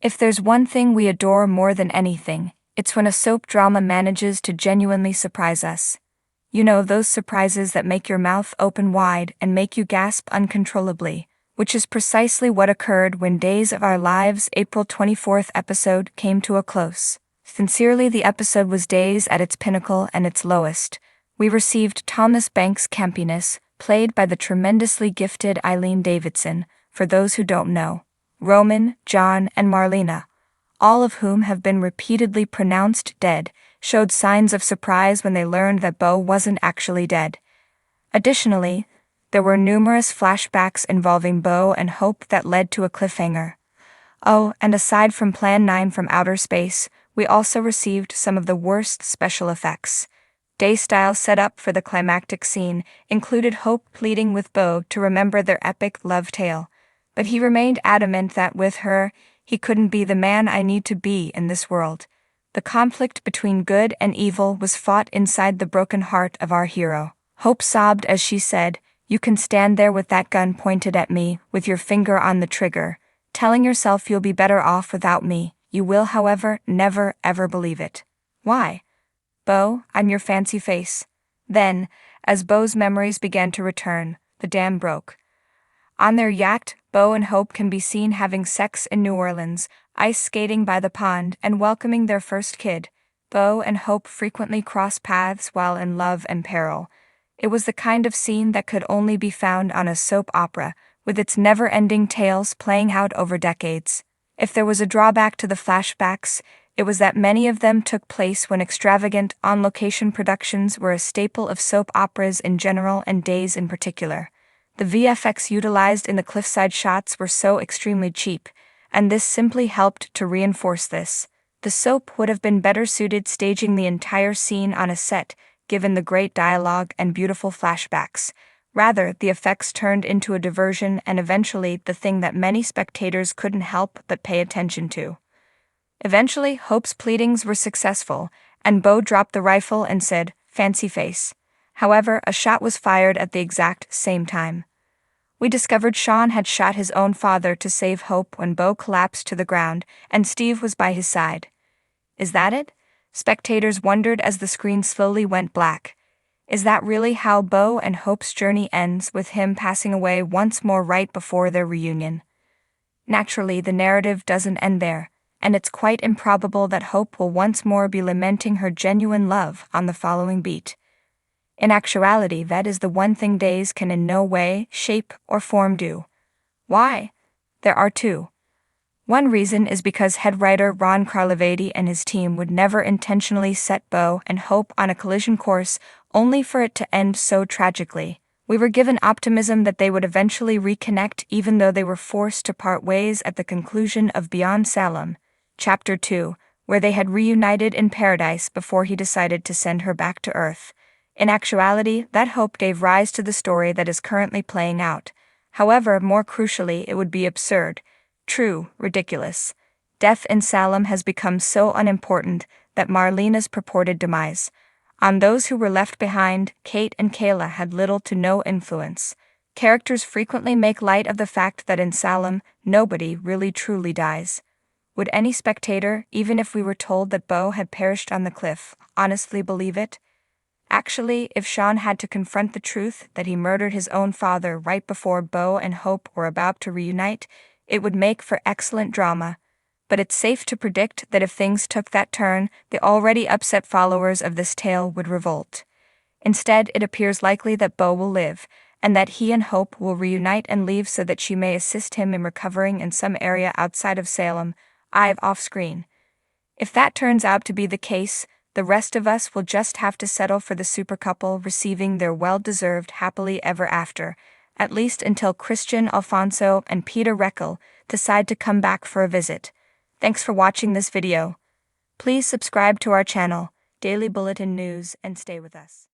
If there's one thing we adore more than anything, it's when a soap drama manages to genuinely surprise us. You know, those surprises that make your mouth open wide and make you gasp uncontrollably, which is precisely what occurred when Days of Our Lives' April 24th episode came to a close. Sincerely, the episode was Days at its pinnacle and its lowest. We received Thomas Banks' campiness, played by the tremendously gifted Eileen Davidson, for those who don't know. Roman, John, and Marlena, all of whom have been repeatedly pronounced dead, showed signs of surprise when they learned that Bo wasn't actually dead. Additionally, there were numerous flashbacks involving Bo and Hope that led to a cliffhanger. Oh, and aside from Plan 9 from outer space, we also received some of the worst special effects. Day-style setup for the climactic scene included Hope pleading with Bo to remember their epic love tale, but he remained adamant that with her, he couldn't be the man I need to be in this world. The conflict between good and evil was fought inside the broken heart of our hero. Hope sobbed as she said, "You can stand there with that gun pointed at me, with your finger on the trigger, telling yourself you'll be better off without me. You will, however, never ever believe it." Why? "Bo, I'm your fancy face." Then, as Bo's memories began to return, the dam broke. On their yacht, Bo and Hope can be seen having sex in New Orleans, ice skating by the pond, and welcoming their first kid. Bo and Hope frequently cross paths while in love and peril. It was the kind of scene that could only be found on a soap opera, with its never-ending tales playing out over decades. If there was a drawback to the flashbacks, it was that many of them took place when extravagant, on-location productions were a staple of soap operas in general and Days in particular. The VFX utilized in the cliffside shots were so extremely cheap, and this simply helped to reinforce this. The soap would have been better suited staging the entire scene on a set, given the great dialogue and beautiful flashbacks. Rather, the effects turned into a diversion and eventually the thing that many spectators couldn't help but pay attention to. Eventually, Hope's pleadings were successful, and Bo dropped the rifle and said, "Fancy face." However, a shot was fired at the exact same time. We discovered Sean had shot his own father to save Hope when Bo collapsed to the ground, and Steve was by his side. Is that it? Spectators wondered as the screen slowly went black. Is that really how Bo and Hope's journey ends, with him passing away once more right before their reunion? Naturally, the narrative doesn't end there, and it's quite improbable that Hope will once more be lamenting her genuine love on the following beat. In actuality, that is the one thing Days can in no way, shape, or form do. Why? There are two. One reason is because head writer Ron Carlivati and his team would never intentionally set Bo and Hope on a collision course only for it to end so tragically. We were given optimism that they would eventually reconnect even though they were forced to part ways at the conclusion of Beyond Salem, Chapter 2, where they had reunited in paradise before he decided to send her back to Earth. In actuality, that hope gave rise to the story that is currently playing out. However, more crucially, it would be absurd, true, ridiculous. Death in Salem has become so unimportant that Marlena's purported demise. On those who were left behind, Kate and Kayla had little to no influence. Characters frequently make light of the fact that in Salem, nobody really truly dies. Would any spectator, even if we were told that Bo had perished on the cliff, honestly believe it? Actually, if Sean had to confront the truth that he murdered his own father right before Bo and Hope were about to reunite, it would make for excellent drama. But it's safe to predict that if things took that turn, the already upset followers of this tale would revolt. Instead, it appears likely that Bo will live, and that he and Hope will reunite and leave so that she may assist him in recovering in some area outside of Salem, off-screen. If that turns out to be the case, the rest of us will just have to settle for the super couple receiving their well-deserved happily ever after, at least until Christian Alfonso and Peter Reckel decide to come back for a visit. Thanks for watching this video. Please subscribe to our channel, Daily Bulletin News, and stay with us.